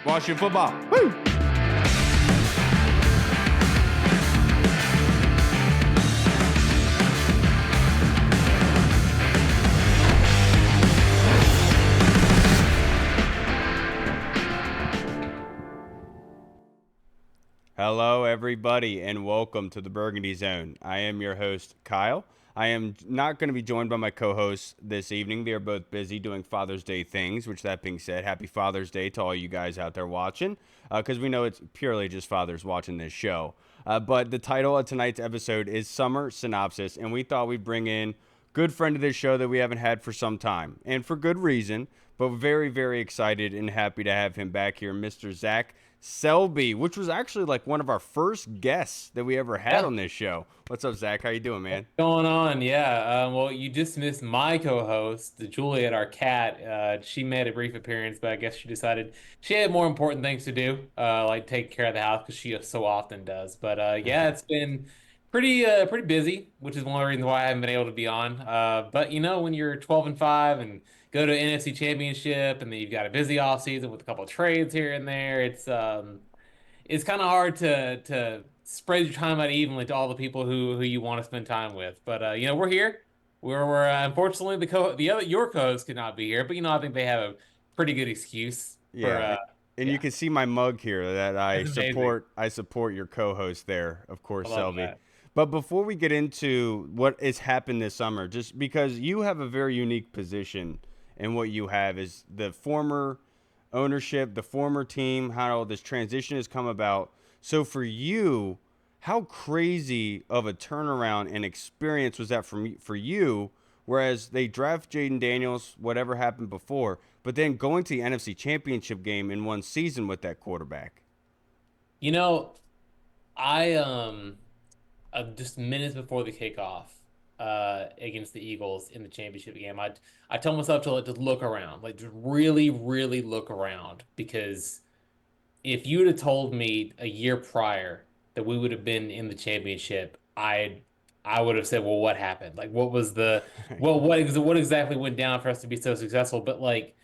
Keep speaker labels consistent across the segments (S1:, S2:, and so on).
S1: Washington football. Woo! Hello, everybody, and welcome to the Burgundy Zone. I am your host, Kyle. I am not going to be joined by my co-hosts this evening. They are both busy doing Father's Day things, which, that being said, happy Father's Day to all you guys out there watching, because we know it's purely just fathers watching this show. But the title of tonight's episode is Summer Synopsis, and we thought we'd bring in good friend of this show that we haven't had for some time, and for good reason, but very, very excited and happy to have him back here, Mr. Zach Selby, which was actually like one of our first guests that we ever had on this show. What's up, Zach? How you doing, man?
S2: What's going on? Yeah. Well, you just missed my co-host, Juliet, our cat. She made a brief appearance, but I guess she decided she had more important things to do, like take care of the house because she so often does. But yeah, it's been pretty busy, which is one of the reasons why I haven't been able to be on. But when you're 12-5 and go to an NFC Championship, and then you've got a busy off season with a couple of trades here and there, it's kind of hard to spread your time out evenly to all the people who you want to spend time with. But we're here. We're unfortunately your co-host could not be here, but I think they have a pretty good excuse for
S1: Yeah. And
S2: yeah.
S1: you can see my mug here that I
S2: That's amazing.
S1: support your co-host there, of course,
S2: I love
S1: Selby.
S2: that.
S1: But before we get into what has happened this summer, just because you have a very unique position and what you have is the former ownership, the former team, how this transition has come about. So for you, how crazy of a turnaround and experience was that for you? Whereas they draft Jaden Daniels, whatever happened before, but then going to the NFC Championship game in one season with that quarterback.
S2: You know, I just minutes before the kickoff against the Eagles in the championship game, I told myself to look around, like just really, really look around, because if you would have told me a year prior that we would have been in the championship, I would have said, well, what happened? Like, what was the what exactly went down for us to be so successful? But like,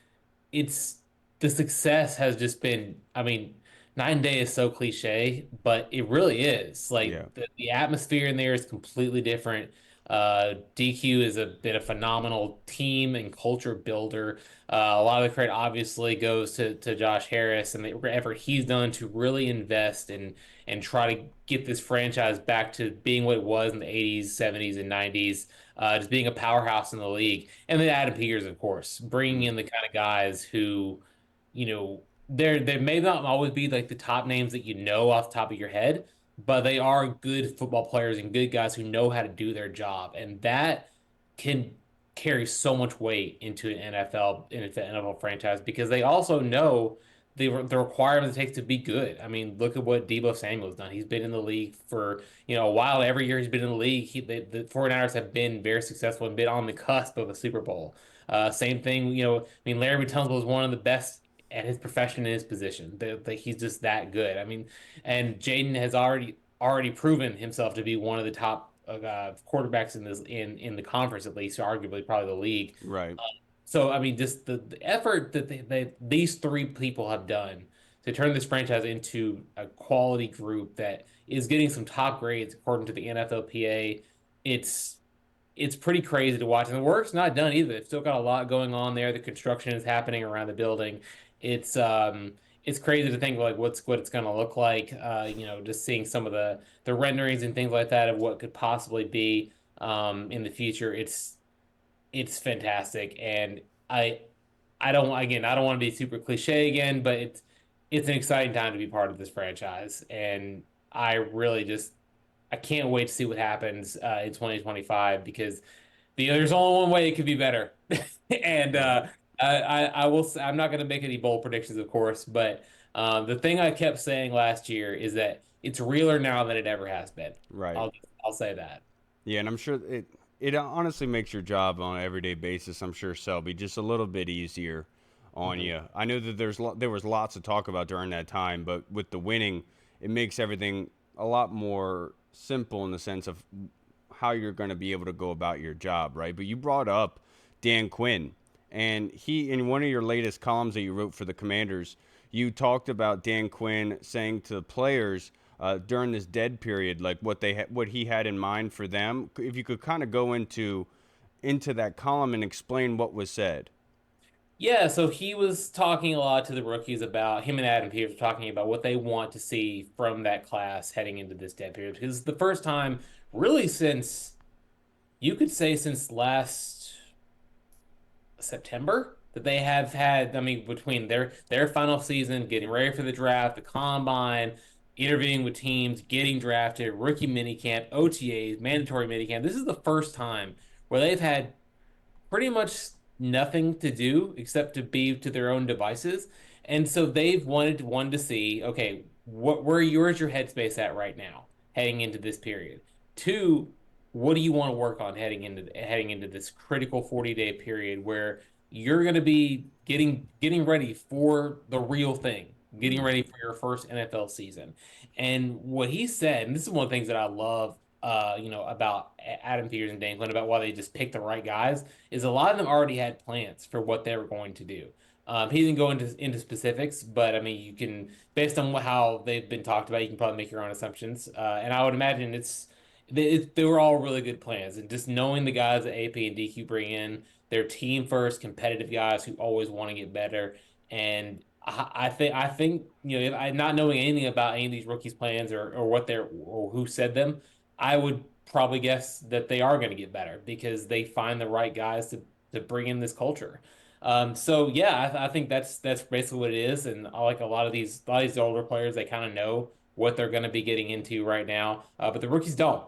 S2: it's the success has just been, I mean, 9 day is so cliche, but it really is.
S1: Yeah.
S2: Like the atmosphere in there is completely different. DQ has been a phenomenal team and culture builder. A lot of the credit obviously goes to Josh Harris and the effort he's done to really invest and try to get this franchise back to being what it was in the 80s, 70s, and 90s, just being a powerhouse in the league. And then Adam Peters, of course, bringing in the kind of guys who, they may not always be like the top names that you know off the top of your head, but they are good football players and good guys who know how to do their job, and that can carry so much weight into an NFL franchise because they also know the requirements it takes to be good. I mean, look at what Deebo Samuel's done. He's been in the league for a while. Every year he's been in the league, the 49ers have been very successful and been on the cusp of a Super Bowl. Same thing, I mean, Larry Tunsil was one of the best at his profession in his position. He's just that good. I mean, and Jaden has already proven himself to be one of the top quarterbacks in the conference, at least, arguably probably the league.
S1: Right.
S2: So I mean, just the effort that these three people have done to turn this franchise into a quality group that is getting some top grades according to the NFLPA, it's it's pretty crazy to watch. And the work's not done either. They've still got a lot going on there. The construction is happening around the building. It's um it's crazy to think like what it's gonna look like. Just seeing some of the renderings and things like that of what could possibly be in the future. It's fantastic. And I don't want to be super cliche again, but it's an exciting time to be part of this franchise. And I really just I can't wait to see what happens in 2025 because there's only one way it could be better. And
S1: Right.
S2: I will. I'm not going to make any bold predictions, of course, but the thing I kept saying last year is that it's realer now than it ever has been.
S1: Right.
S2: I'll say that.
S1: Yeah, and I'm sure it honestly makes your job on an everyday basis, I'm sure, Selby, just a little bit easier on
S2: Mhm.
S1: you. I know that there was lots to talk about during that time, but with the winning, it makes everything a lot more simple in the sense of how you're going to be able to go about your job, right? But you brought up Dan Quinn, and he in one of your latest columns that you wrote for the Commanders, you talked about Dan Quinn saying to the players during this dead period, like what he had in mind for them. If you could kind of go into that column and explain what was said.
S2: Yeah, so he was talking a lot to the rookies about him and Adam Peters were talking about what they want to see from that class heading into this dead period. Because it's the first time, really, since you could say since last September that they have had, I mean, between their final season, getting ready for the draft, the combine, interviewing with teams, getting drafted, rookie minicamp, OTAs, mandatory minicamp. This is the first time where they've had pretty much nothing to do except to be to their own devices. And so they've wanted one to see, okay, where's your headspace at right now, heading into this period? Two, what do you want to work on heading into this critical 40-day period where you're going to be getting ready for the real thing, getting ready for your first NFL season. And what he said, and this is one of the things that I love about Adam Peters and Dan Quinn about why they just picked the right guys is a lot of them already had plans for what they were going to do. He didn't go into specifics, but I mean, you can, based on how they've been talked about, you can probably make your own assumptions. And I would imagine they were all really good plans. And just knowing the guys that AP and DQ bring in, they're team first, competitive guys who always want to get better. And I think not knowing anything about any of these rookies' plans or what they're or who said them, I would probably guess that they are going to get better because they find the right guys to bring in this culture. So yeah, I think that's basically what it is. And I like a lot of these older players, they kind of know what they're going to be getting into right now, but the rookies don't.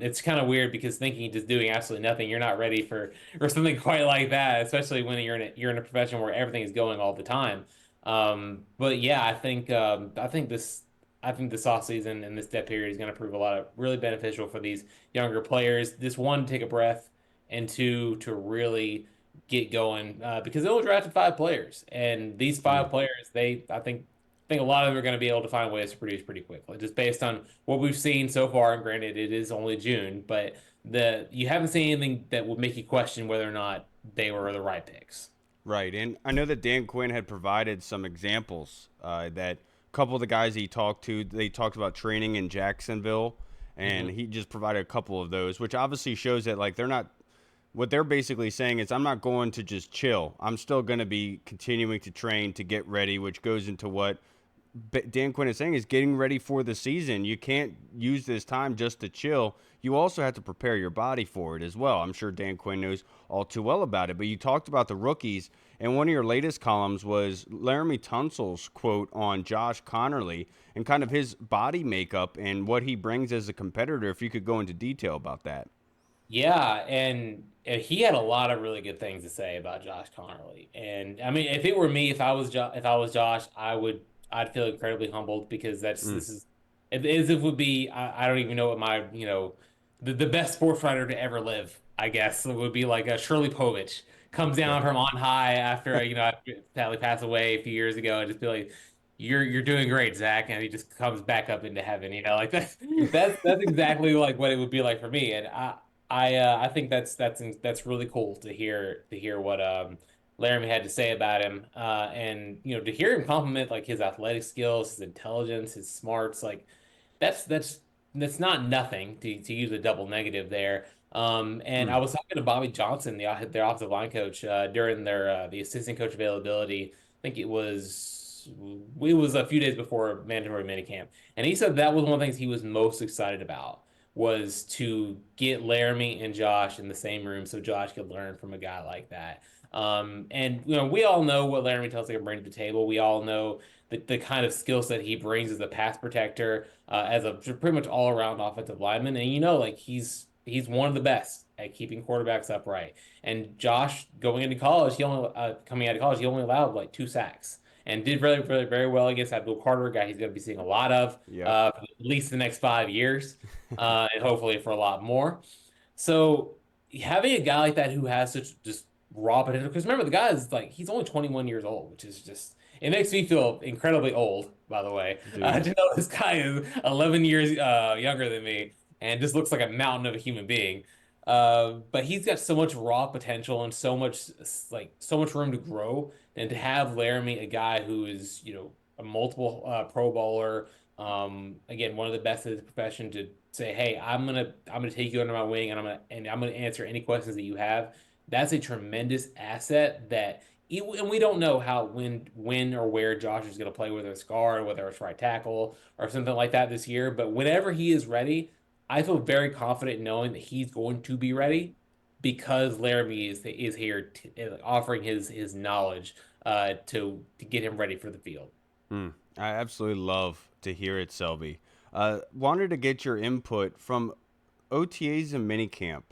S2: It's kind of weird because thinking just doing absolutely nothing, you're not ready for something quite like that, especially when you're in a profession where everything is going all the time. But yeah, I think this offseason and this debt period is going to prove a lot of really beneficial for these younger players. This one, to take a breath, and two, to really get going because they only drafted five players, and these
S1: Mm.
S2: five players, I think a lot of them are going to be able to find ways to produce pretty quickly, just based on what we've seen so far. And granted, it is only June, but you haven't seen anything that would make you question whether or not they were the right picks.
S1: Right, and I know that Dan Quinn had provided some examples that a couple of the guys he talked to, they talked about training in Jacksonville, and
S2: Hmm.
S1: he just provided a couple of those, which obviously shows that like they're not. What they're basically saying is, I'm not going to just chill. I'm still going to be continuing to train to get ready, which goes into what Dan Quinn is saying is getting ready for the season. You can't use this time just to chill. You also have to prepare your body for it as well. I'm sure Dan Quinn knows all too well about it. But you talked about the rookies, and one of your latest columns was Laramie Tunsil's quote on Josh Connerly and kind of his body makeup and what he brings as a competitor. If you could go into detail about that.
S2: Yeah, and he had a lot of really good things to say about Josh Connerly. And I mean, if it were me, if I was Josh, I'd feel incredibly humbled because
S1: Mm,
S2: this is as if it would be I don't even know what my the best sports writer to ever live, I guess it would be like a Shirley Povich comes down
S1: right.
S2: from on high after sadly passed away a few years ago and just be like, you're doing great, Zach, and he just comes back up into heaven, like that's exactly like what it would be like for me. And I think that's really cool to hear what Laramie had to say about him, and to hear him compliment like his athletic skills, his intelligence, his smarts, like that's that's that's not nothing to use a double negative there. And
S1: Mm,
S2: I was talking to Bobby Johnson, their offensive line coach, during the assistant coach availability. I think it was a few days before mandatory minicamp, and he said that was one of the things he was most excited about was to get Laramie and Josh in the same room so Josh could learn from a guy like that. And we all know what Laramie Tunsil can bring to the table. We all know the kind of skill set he brings as a pass protector, as a pretty much all around offensive lineman, and like he's one of the best at keeping quarterbacks upright. And Josh going into college, he only coming out of college, he only allowed like 2 sacks. And did really, really very well against Abdul Carter, a guy he's going to be seeing a lot of
S1: yep.
S2: for at least the next 5 years, and hopefully for a lot more. So having a guy like that who has such just raw potential, because remember the guy is like he's only 21 years old, which is just it makes me feel incredibly old. By the way,
S1: Dude.
S2: to know this guy is 11 years younger than me and just looks like a mountain of a human being. But he's got so much raw potential and so much room to grow, and to have Laramie, a guy who is a multiple Pro Bowler. Again, one of the best in the profession to say, "Hey, I'm gonna take you under my wing, and I'm gonna answer any questions that you have." That's a tremendous asset and we don't know how when or where Josh is going to play, whether it's guard, whether it's right tackle, or something like that this year. But whenever he is ready, I feel very confident knowing that he's going to be ready because Laramie is here offering his knowledge to get him ready for the field.
S1: I absolutely love to hear it, Selby. Wanted to get your input from OTAs and minicamp.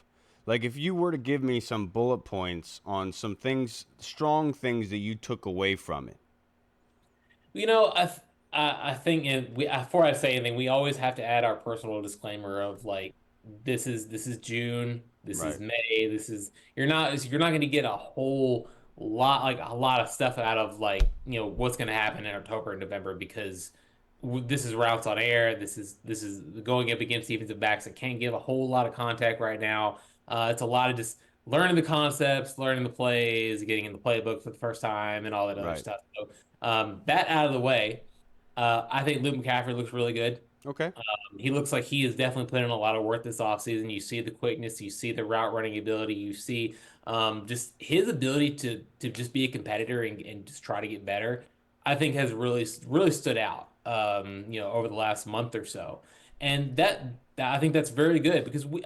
S1: Like, if you were to give me some bullet points on some things, strong things that you took away from it.
S2: You know, I think, and before I say anything, we always have to add our personal disclaimer of like this is June, this is
S1: Right.
S2: May, this is you're not going to get a whole lot like a lot of stuff out of like what's going to happen in October and November because this is routes on air. This is going up against defensive backs that can't give a whole lot of contact right now. It's a lot of just learning the concepts, learning the plays, getting in the playbook for the first time, and all that other
S1: Right.
S2: stuff. So that out of the way, I think Luke McCaffrey looks really good.
S1: Okay.
S2: He looks like he is definitely putting in a lot of work this offseason. You see the quickness, you see the route running ability, you see just his ability to just be a competitor and just try to get better. I think has really stood out. Over the last month or so, and that I think that's very good because we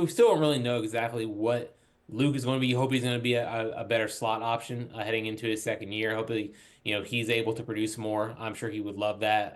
S2: still don't really know exactly what Luke is going to be. Hope he's going to be a better slot option heading into his second year. Hopefully, he's able to produce more. I'm sure he would love that.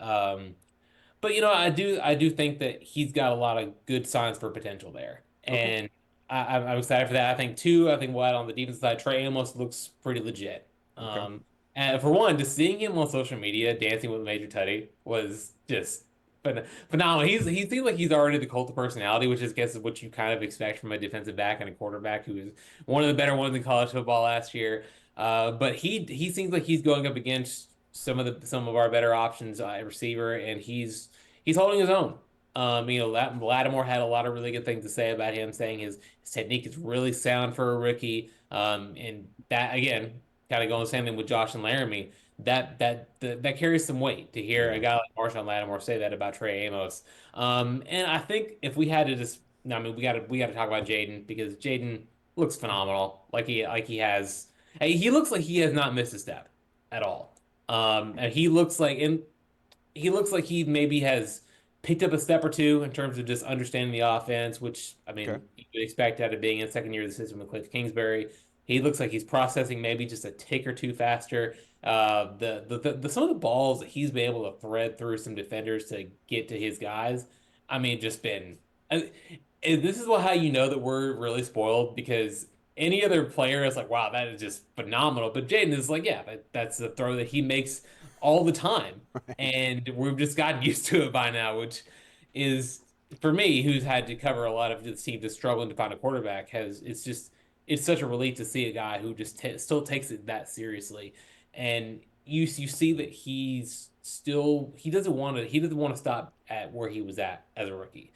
S2: But I do think that he's got a lot of good signs for potential there,
S1: Okay.
S2: and I'm excited for that. I think what on the defense side, Trey Amos looks pretty legit.
S1: Okay.
S2: And for one, just seeing him on social media dancing with Major Tutty was just phenomenal. He seems like he's already the cult of personality, which is guess what you kind of expect from a defensive back and a quarterback who is one of the better ones in college football last year. But he seems like he's going up against some of our better options at receiver, and he's holding his own. Lattimore had a lot of really good things to say about him, saying his technique is really sound for a rookie. And that again, kind of going the same thing with Josh and Laramie. That carries some weight to hear a
S1: Yeah.
S2: guy like Marshawn Lattimore say that about Trey Amos. And I think if we had to just, I mean, we got to talk about Jaden because Jaden looks phenomenal. Like he has, he looks like he has not missed a step at all. And he looks like he maybe has picked up a step or two in terms of just understanding the offense, which I
S1: Okay.
S2: mean you would expect out of being in second year of the system with Cliff Kingsbury. He looks like he's processing maybe just a tick or two faster. The some of the balls that he's been able to thread through some defenders to get to his guys, I mean, just been. This is how you know that we're really spoiled because any other player is like, wow, that is just phenomenal. But Jaden is like, yeah, that's the throw that he makes all the time and we've just gotten used to it by now, which is for me, who's had to cover a lot of the team just struggling to find a quarterback, has it's such a relief to see a guy who just still takes it that seriously, and you see that he doesn't want to stop at where he was at as a rookie,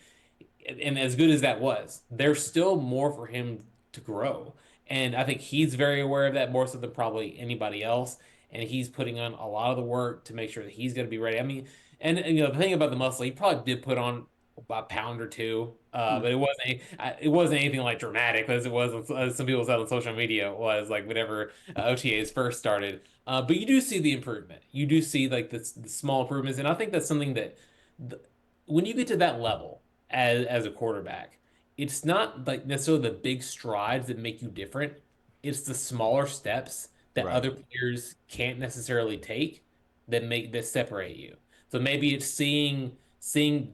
S2: and as good as that was, there's still more for him to grow. And I think he's very aware of that more so than probably anybody else. And he's putting on a lot of the work to make sure that he's going to be ready. I mean, and the thing about the muscle, he probably did put on a pound or two,
S1: Hmm.
S2: but it wasn't anything like dramatic as it was as some people said on social media it was like whenever OTAs first started. But you do see the improvement. You do see like the small improvements, and I think that's something that the, when you get to that level as a quarterback, it's not like necessarily the big strides that make you different. It's the smaller steps that
S1: Right.
S2: other players can't necessarily take that separate you. So maybe it's seeing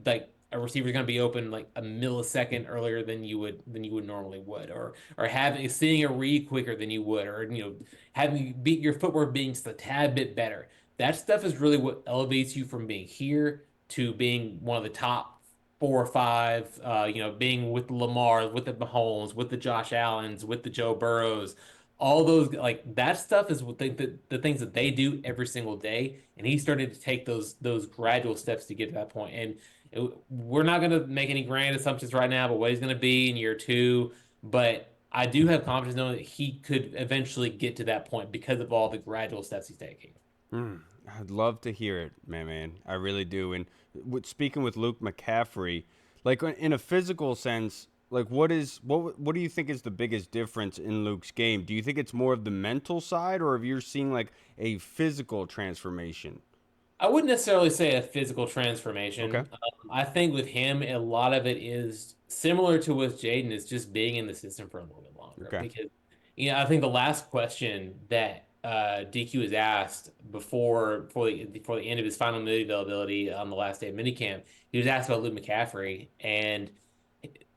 S2: like a receiver's going to be open like a millisecond earlier than you would normally would, or having seeing a read quicker than you would, or having beat your footwork being just a tad bit better. That stuff is really what elevates you from being here to being one of the top 4 or 5, being with the Lamars, with the Mahomes, with the Josh Allens, with the Joe Burrows, all those like that stuff is what the things that they do every single day. And he started to take those gradual steps to get to that point. And we're not going to make any grand assumptions right now, but what he's going to be in year 2. But I do have confidence knowing that he could eventually get to that point because of all the gradual steps he's taking.
S1: I'd love to hear it, man. I really do. And speaking with Luke McCaffrey, like in a physical sense, like what do you think is the biggest difference in Luke's game? Do you think it's more of the mental side, or if you're seeing like a physical transformation?
S2: I wouldn't necessarily say a physical
S1: Okay.
S2: transformation. I think with him, a lot of it is similar to with Jaden, is just being in the system for a little bit longer.
S1: Okay.
S2: Because, I think the last question that DQ was asked before the end of his final movie availability on the last day of minicamp, he was asked about Luke McCaffrey, and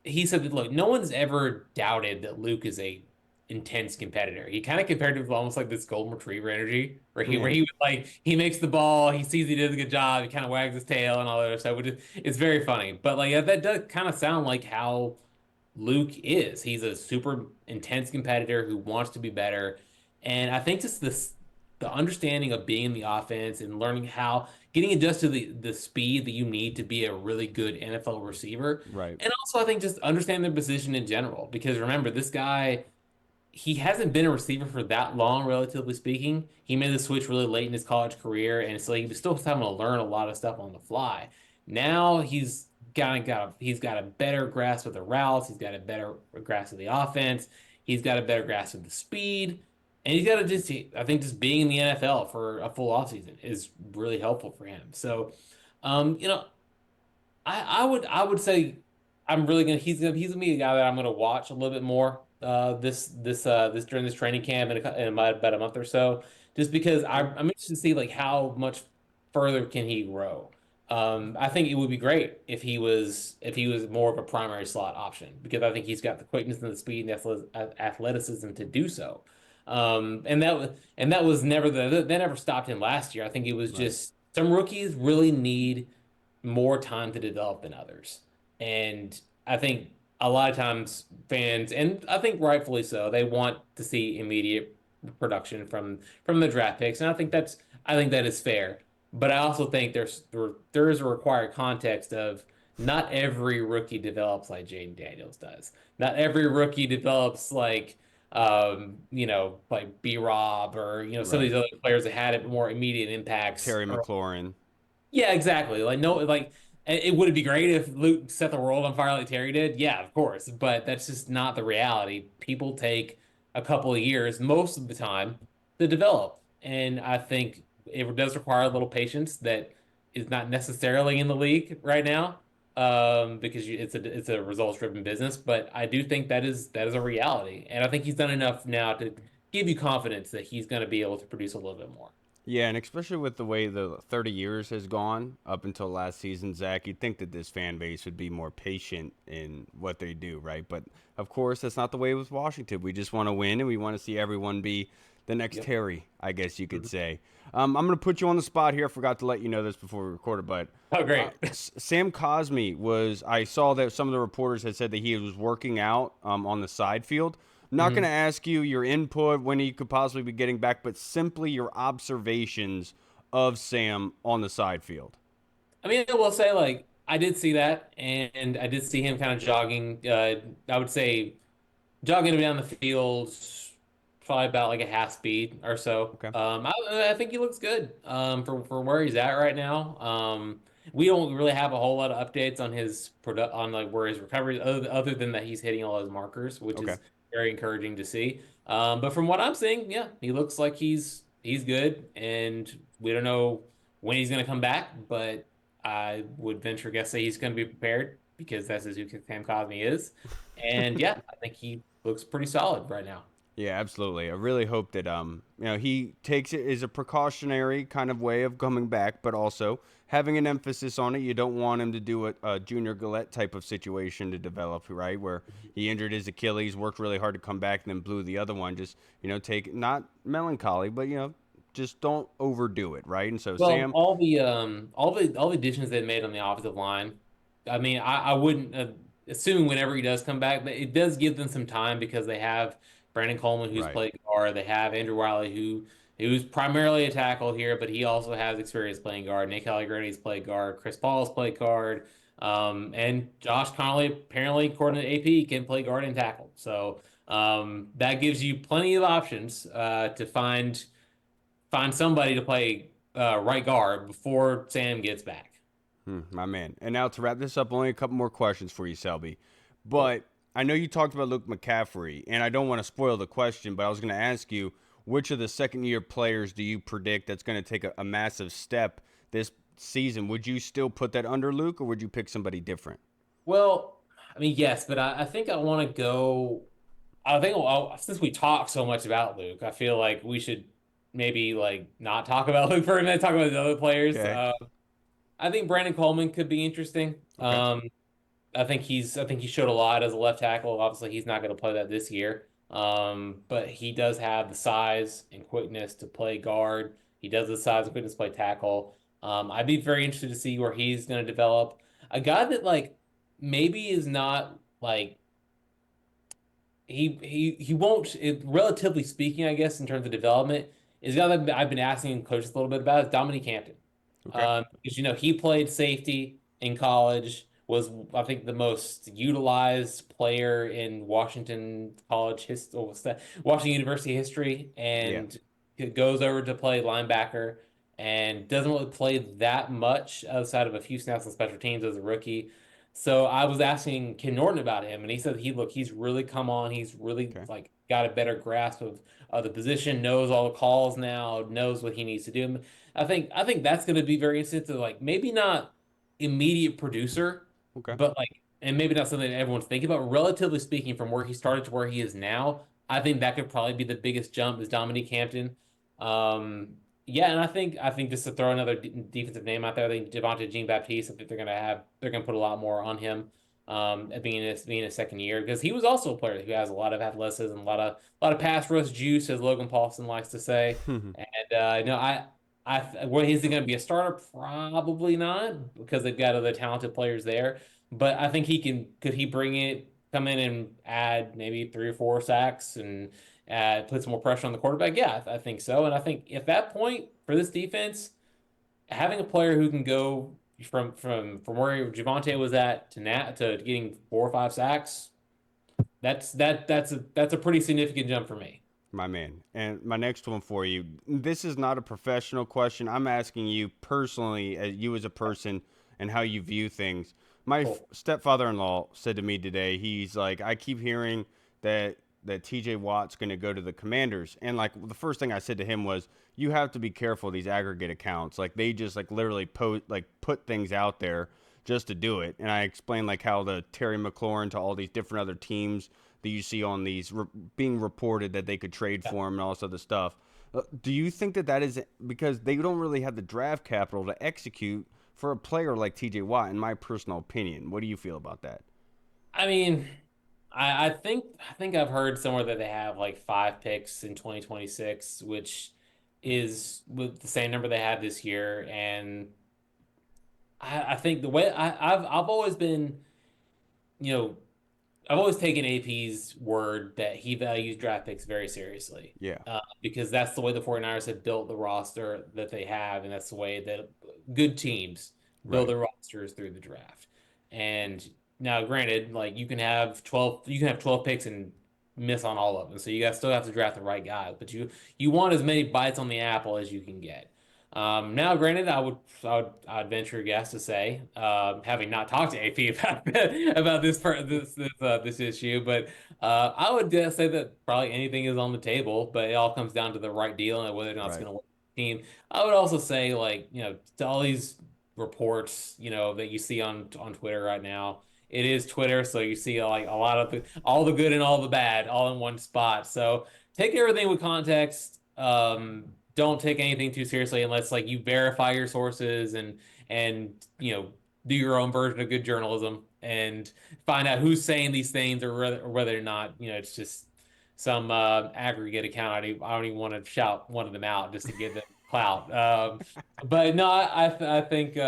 S2: he said that, look, no one's ever doubted that Luke is a intense competitor. He kind of compared it with almost like this golden retriever energy, where he
S1: Yeah.
S2: where he like he makes the ball, he sees he does a good job, he kind of wags his tail and all that other stuff, which it's very funny. But like that does kind of sound like how Luke is. He's a super intense competitor who wants to be better. And I think just the understanding of being in the offense and learning how getting adjusted to the speed that you need to be a really good NFL receiver.
S1: Right.
S2: And also I think just understand their position in general. Because remember, this guy he hasn't been a receiver for that long, relatively speaking. He made the switch really late in his college career, and so he was still having to learn a lot of stuff on the fly. Now he's got a better grasp of the routes. He's got a better grasp of the offense. He's got a better grasp of the speed, and he's got to just I think just being in the NFL for a full offseason is really helpful for him. So, um, you know, I would say I'm really gonna he's gonna be a guy that I'm gonna watch a little bit more this during this training camp in about a month or so, just because
S1: Okay.
S2: I'm interested to see like how much further can he grow. I think it would be great if he was more of a primary slot option, because I think he's got the quickness and the speed and the athleticism to do so. And that was never that never stopped him last year. I think it was
S1: Right.
S2: just some rookies really need more time to develop than others. And I think a lot of times fans, and I think rightfully so, they want to see immediate production from the draft picks, and I think that is fair. But I also think there is a required context of not every rookie develops like Jaden Daniels does. Not every rookie develops like B Rob or some of
S1: Right.
S2: these other players that had more immediate impacts.
S1: Terry McLaurin.
S2: Yeah, exactly. Like no, like it would be great if Luke set the world on fire like Terry did. Yeah, of course, but that's just not the reality. People take a couple of years, most of the time, to develop, and I think it does require a little patience that is not necessarily in the league right now, because it's a results driven business. But I do think that is a reality, and I think he's done enough now to give you confidence that he's going to be able to produce a little bit more.
S1: Yeah, and especially with the way the 30 years has gone up until last season, Zach, you'd think that this fan base would be more patient in what they do, right? But of course, that's not the way with Washington. We just want to win, and we want to see everyone be the next
S2: Yep.
S1: Terry, I guess you could
S2: Mhm.
S1: say. I'm going to put you on the spot here. I forgot to let you know this before we recorded, but
S2: Oh, great.
S1: Sam Cosmi I saw that some of the reporters had said that he was working out on the side field. I'm not going to
S2: Mhm.
S1: ask you your input when he could possibly be getting back, but simply your observations of Sam on the side field.
S2: I mean, I will say, like, I did see that, and I did see him kind of jogging. I would say jogging him down the field, probably about like a half speed or so.
S1: Okay.
S2: I think he looks good for where he's at right now. We don't really have a whole lot of updates on his product on like where his recovery, other than that he's hitting all his markers, which
S1: Okay.
S2: is very encouraging to see. But from what I'm seeing, yeah, he looks like he's good, and we don't know when he's going to come back, but I would venture guess say he's going to be prepared because that's who Sam Cosmi is. And yeah, I think he looks pretty solid right now.
S1: Yeah, absolutely. I really hope that he takes it as a precautionary kind of way of coming back, but also having an emphasis on it. You don't want him to do a Junior Gillette type of situation to develop, right? Where he injured his Achilles, worked really hard to come back, and then blew the other one. Just take not melancholy, but just don't overdo it, right? And so
S2: Well,
S1: Sam,
S2: all the additions they made on the offensive line, I mean, I wouldn't assuming whenever he does come back, but it does give them some time because they have Brandon Coleman who's
S1: right?
S2: played guard, they have Andrew Wiley who's primarily a tackle here, but he also has experience playing guard. Nick Allegretti's played guard, Chris Paul's played guard, and Josh Connolly apparently, according to AP, can play guard and tackle. So that gives you plenty of options to find somebody to play right guard before Sam gets back.
S1: My man. And now to wrap this up, only a couple more questions for you, Selby.
S2: Cool.
S1: But I know you talked about Luke McCaffrey, and I don't want to spoil the question, but I was going to ask you, which of the second year players do you predict that's going to take a massive step this season? Would you still put that under Luke, or would you pick somebody different?
S2: Well, I mean, yes, but I think I want to go. I think since we talk so much about Luke, I feel like we should maybe like not talk about Luke for a minute, talk about the other players.
S1: Okay.
S2: I think Brandon Coleman could be interesting.
S1: Okay.
S2: I think he showed a lot as a left tackle. Obviously, he's not going to play that this year. But he does have the size and quickness to play guard. He does the size and quickness to play tackle. I'd be very interested to see where he's going to develop. A guy that like maybe is not like he won't relatively speaking, I guess, in terms of development, is the other that I've been asking coaches a little bit about is Dominique Hampton.
S1: Okay.
S2: Because he played safety in college, was I think the most utilized player in Washington college history, Washington University history,
S1: Yeah.
S2: and it goes over to play linebacker and doesn't really play that much outside of a few snaps on special teams as a rookie. So I was asking Ken Norton about him, and he said he's really come on. He's really
S1: Okay.
S2: like got a better grasp of the position, knows all the calls now, knows what he needs to do. I think that's going to be very interesting to like maybe not immediate producer,
S1: Okay.
S2: but like and maybe not something that everyone's thinking about. Relatively speaking, from where he started to where he is now, I think that could probably be the biggest jump is Dominique Hampton. Yeah, and I think just to throw another defensive name out there, I think Devontae Jean Baptiste. I think they're gonna put a lot more on him at being a second year because he was also a player who has a lot of athleticism, a lot of pass rush juice, as Logan Paulson likes to say. And what is he going to be a starter? Probably not because they've got other talented players there. But I think he can. Could he come in and add maybe 3 or 4 sacks and put some more pressure on the quarterback? Yeah, I think so. And I think at that point for this defense, having a player who can go from where Javonte was at to getting 4 or 5 sacks, that's a pretty significant jump for me.
S1: My man. And my next one for you. This is not a professional question. I'm asking you personally, as you as a person, and how you view things. My
S2: Cool.
S1: stepfather-in-law said to me today, he's like, I keep hearing that TJ Watt's going to go to the Commanders, and like the first thing I said to him was, you have to be careful of these aggregate accounts. Like they just like literally put things out there just to do it. And I explained like how the Terry McLaurin to all these different other teams that you see on these being reported that they could trade
S2: Yeah.
S1: for him and all this other stuff. Do you think that is because they don't really have the draft capital to execute for a player like TJ Watt, in my personal opinion? What do you feel about that?
S2: I mean, I think I've heard somewhere that they have like 5 picks in 2026, which is with the same number they had this year. And I think the way I've always been, you know, I've always taken AP's word that he values draft picks very seriously.
S1: Yeah,
S2: Because that's the way the 49ers have built the roster that they have, and that's the way that good teams build
S1: right.
S2: their rosters through the draft. And now, granted, like you can have 12 picks and miss on all of them, so you guys still have to draft the right guy. But you want as many bites on the apple as you can get. Now, granted, I'd venture a guess to say, having not talked to AP about this issue, but I would say that probably anything is on the table, but it all comes down to the right deal and whether or not it's
S1: Right.
S2: going to work for the team. I would also say, like, to all these reports, that you see on Twitter right now, it is Twitter, so you see like a lot of all the good and all the bad all in one spot. So take everything with context. Don't take anything too seriously unless like you verify your sources and do your own version of good journalism and find out who's saying these things or whether or not it's just some aggregate account. I don't even want to shout one of them out just to give them clout. But no, I think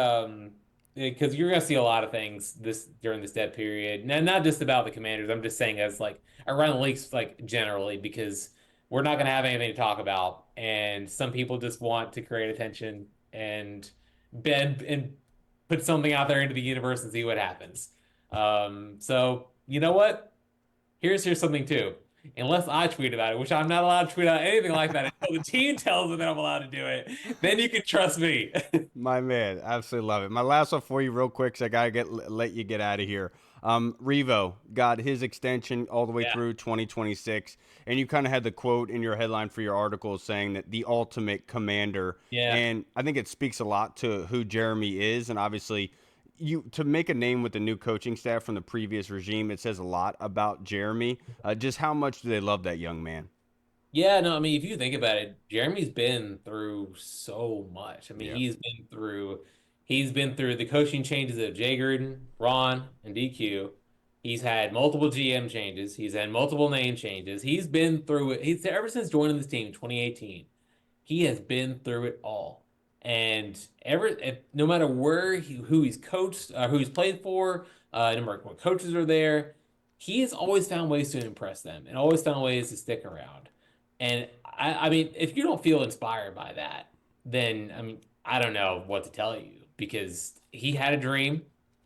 S2: because you're gonna see a lot of things this during this dead period, and not just about the Commanders. I'm just saying as like around the leagues like generally because we're not going to have anything to talk about. And some people just want to create attention and bend and put something out there into the universe and see what happens. So you know what? Here's something too. unless I tweet about it, which I'm not allowed to tweet out anything like that until the team tells me that I'm allowed to do it. Then you can trust me.
S1: My man, absolutely love it. My last one for you, real quick, because I gotta let you get out of here. Revo got his extension all the way
S2: Yeah.
S1: through 2026, and you kind of had the quote in your headline for your article saying that the ultimate commander,
S2: Yeah.
S1: and I think it speaks a lot to who Jeremy is, and obviously, you to make a name with the new coaching staff from the previous regime, it says a lot about Jeremy. Just how much do they love that young man?
S2: Yeah, no, I mean, if you think about it, Jeremy's been through so much. I mean,
S1: Yeah,
S2: he's been through the coaching changes of Jay Gruden, Ron, and DQ. He's had multiple GM changes. He's had multiple name changes. He's been through it. He's ever since joining this team in 2018. He has been through it all. And no matter who he's coached, who he's played for, no matter what coaches are there, he has always found ways to impress them and always found ways to stick around. And I mean, if you don't feel inspired by that, then I mean, I don't know what to tell you because he had a dream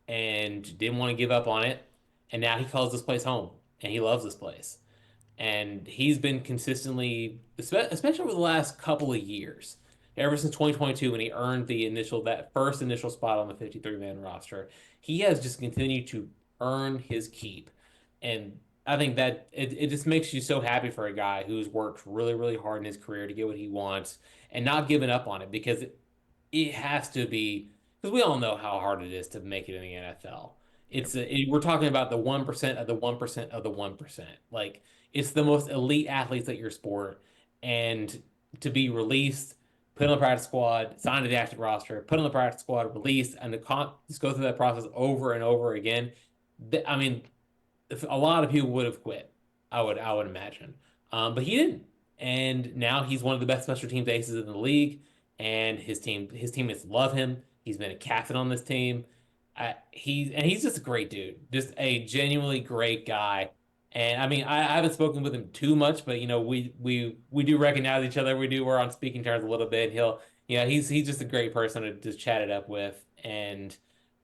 S2: and didn't want to give up on it. And now he calls this place home and he loves this place. And he's been consistently, especially over the last couple of years, ever since 2022 when he earned that first initial spot on the 53-man roster, he has just continued to earn his keep. And I think that it just makes you so happy for a guy who's worked really, really hard in his career to get what he wants and not giving up on it because it has to be because we all know how hard it is to make it in the NFL.
S1: yep,
S2: We're talking about the 1% of the 1% of the 1%. Like it's the most elite athletes at your sport, and to be released, put on the practice squad, signed to the active roster, put on the practice squad, released, and just go through that process over and over again. I mean, if a lot of people would have quit. I would imagine, but he didn't, and now he's one of the best special teams aces in the league, and his teammates love him. He's been a captain on this team. He's just a great dude, just a genuinely great guy. And I mean, I haven't spoken with him too much, but we do recognize each other. We're on speaking terms a little bit. He's just a great person to just chat it up with, and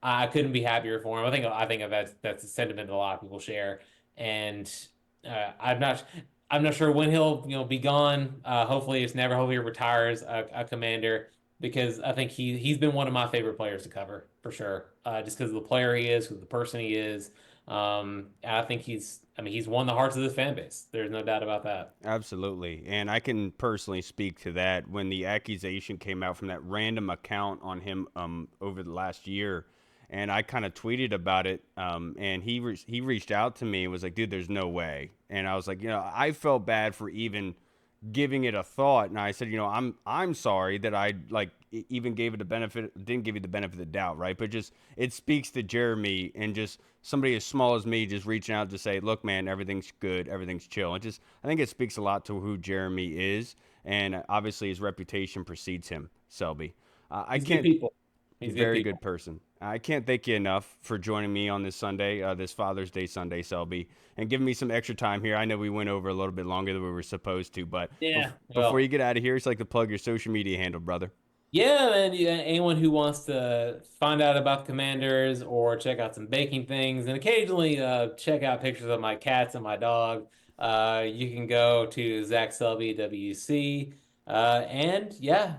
S2: I couldn't be happier for him. I think that's a sentiment that a lot of people share, and I'm not sure when he'll be gone. Hopefully it's never. Hopefully he retires a commander because I think he's been one of my favorite players to cover for sure. Just because of the player he is, because the person he is. And I think he's won the hearts of this fan base. There's no doubt about that.
S1: absolutely. And I can personally speak to that when the accusation came out from that random account on him over the last year. And I kind of tweeted about it, and he reached out to me and was like, "Dude, there's no way." And I was like, I felt bad for even giving it a thought, and I said, I'm sorry that I like even gave it a benefit, didn't give you the benefit of the doubt, right? But just it speaks to Jeremy and just somebody as small as me just reaching out to say, look, man, everything's good, everything's chill. And just I think it speaks a lot to who Jeremy is, and obviously his reputation precedes him. Selby, I
S2: He's good
S1: can't.
S2: people. He's good
S1: Very good
S2: people.
S1: person. I can't thank you enough for joining me on this Sunday, this Father's Day Sunday, Selby, and giving me some extra time here. I know we went over a little bit longer than we were supposed to, but
S2: Yeah.
S1: before
S2: Well,
S1: you get out of here, it's like to plug your social media handle, brother.
S2: yeah, man. Yeah, anyone who wants to find out about the Commanders or check out some baking things and occasionally check out pictures of my cats and my dog, you can go to Zach Selby WC. And yeah,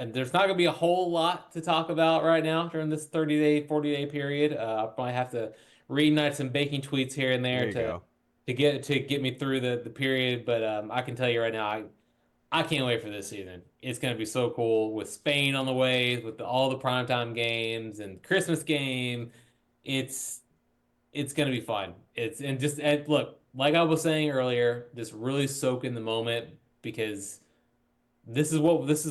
S2: and there's not gonna be a whole lot to talk about right now during this 30-day, 40-day period. I'll probably have to reignite some baking tweets here and
S1: There
S2: there
S1: you go.
S2: to get me through the period. But I can tell you right now, I can't wait for this season. It's going to be so cool with Spain on the way, with all the primetime games and Christmas game. It's it's going to be fun. And look, like I was saying earlier, just really soak in the moment because this is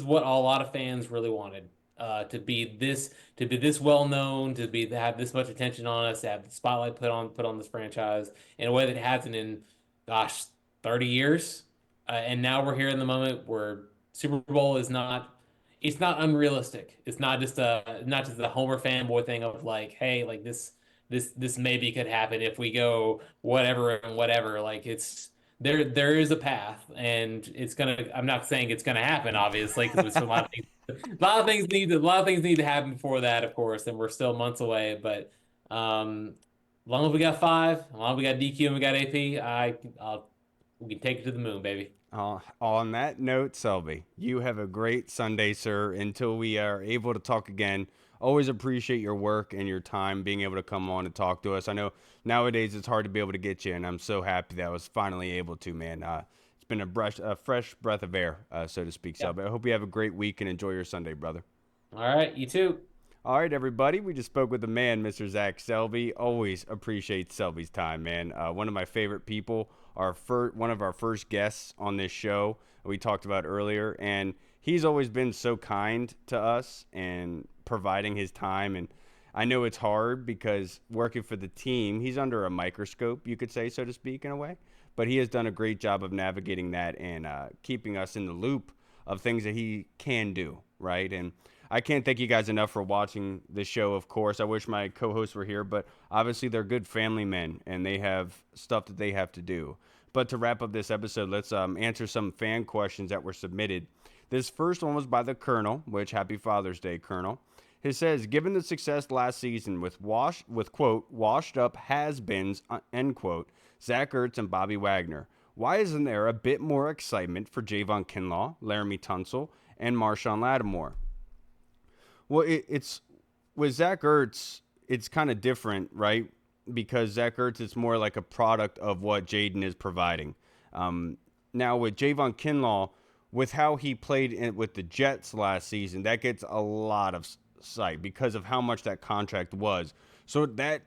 S2: what a lot of fans really wanted. To be this well known, to have this much attention on us, to have the spotlight put on this franchise in a way that it hasn't in, gosh, 30 years. And now we're here in the moment where Super Bowl is not it's not unrealistic. It's not just a Homer fanboy thing of like, hey, like this maybe could happen if we go whatever and whatever. Like there is a path, and I'm not saying it's gonna happen, obviously, because there's a lot of things need to happen before that, of course, and we're still months away. But um, long as we got five, as long as we got DQ and we got AP, we can take it to the moon, baby.
S1: On that note, Selby, you have a great Sunday, sir. Until we are able to talk again, always appreciate your work and your time being able to come on and talk to us. I know nowadays it's hard to be able to get you, and I'm so happy that I was finally able to, man. It's been a fresh breath of air, so to speak,
S2: Yeah.
S1: Selby. I hope you have a great week and enjoy your Sunday, brother.
S2: All right, you too.
S1: All right, everybody. We just spoke with the man, Mr. Zach Selby. Always appreciate Selby's time, man. One of my favorite people, one of our first guests on this show we talked about earlier, and he's always been so kind to us and providing his time. And I know it's hard because working for the team, he's under a microscope, you could say, so to speak, in a way. But he has done a great job of navigating that and keeping us in the loop of things that he can do, right? And I can't thank you guys enough for watching the show, of course. I wish my co hosts were here, but obviously they're good family men and they have stuff that they have to do. But to wrap up this episode, let's answer some fan questions that were submitted. This first one was by the Colonel, which happy Father's Day, Colonel. He says, given the success last season with quote, washed up has-beens, end quote, Zach Ertz and Bobby Wagner, why isn't there a bit more excitement for Javon Kinlaw, Laramie Tunsil, and Marshawn Lattimore? Well, it's with Zach Ertz, it's kind of different, right? Because Zach Ertz is more like a product of what Jaden is providing. Now with Javon Kinlaw, with how he played with the Jets last season, that gets a lot of sight because of how much that contract was. So that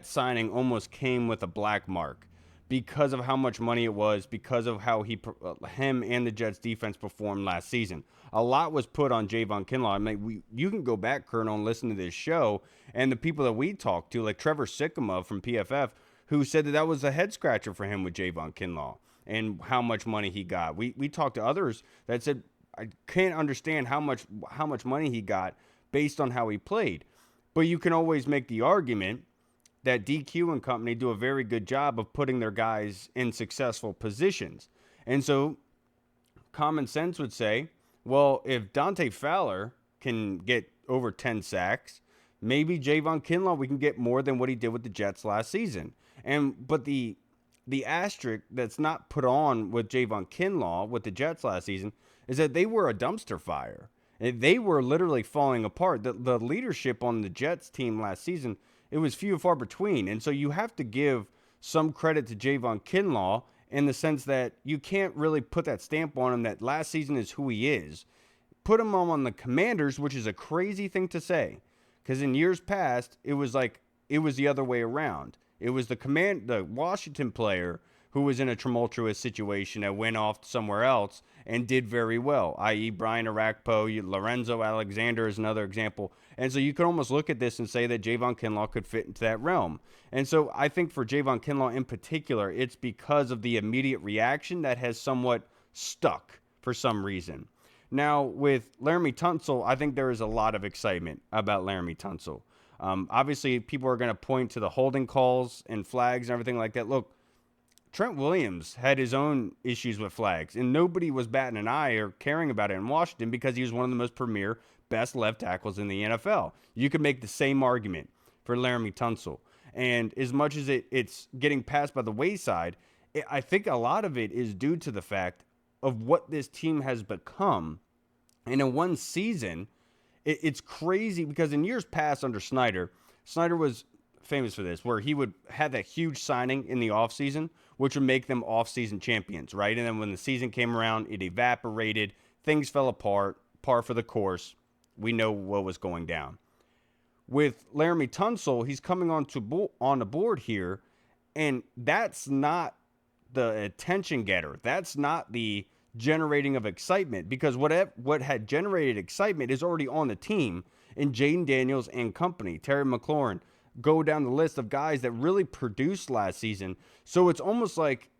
S1: signing almost came with a black mark because of how much money it was, because of how him and the Jets defense performed last season. A lot was put on Javon Kinlaw. I mean, you can go back, Colonel, and listen to this show, and the people that we talked to, like Trevor Sikkema from PFF, who said that was a head scratcher for him with Javon Kinlaw and how much money he got. We talked to others that said, I can't understand how much money he got based on how he played. But you can always make the argument that DQ and company do a very good job of putting their guys in successful positions. And so common sense would say, well, if Dante Fowler can get over 10 sacks, maybe Javon Kinlaw, we can get more than what he did with the Jets last season. But the asterisk that's not put on with Javon Kinlaw with the Jets last season is that they were a dumpster fire. They were literally falling apart. The leadership on the Jets team last season, it was few and far between. And so you have to give some credit to Javon Kinlaw in the sense that you can't really put that stamp on him that last season is who he is. Put him on the Commanders, which is a crazy thing to say. Because in years past, it was the other way around. It was the Washington player who was in a tumultuous situation that went off somewhere else and did very well, i.e. Brian Arakpo, Lorenzo Alexander is another example. And so you could almost look at this and say that Javon Kinlaw could fit into that realm. And so I think for Javon Kinlaw in particular, it's because of the immediate reaction that has somewhat stuck for some reason. Now, with Laramie Tunsil, I think there is a lot of excitement about Laramie Tunsil. Obviously, people are going to point to the holding calls and flags and everything like that. Look, Trent Williams had his own issues with flags, and nobody was batting an eye or caring about it in Washington because he was one of the most premier, best left tackles in the NFL. You could make the same argument for Laramie Tunsil. And as much as it's getting passed by the wayside, I think a lot of it is due to the fact of what this team has become. And in one season, it's crazy because in years past under Snyder was famous for this, where he would have that huge signing in the offseason, which would make them offseason champions, right? And then when the season came around, it evaporated, things fell apart, par for the course. We know what was going down. With Laramie Tunsil, he's coming on the board here, and that's not the attention getter. That's not the generating of excitement, because what had generated excitement is already on the team in Jaden Daniels and company, Terry McLaurin. Go down the list of guys that really produced last season. So it's almost like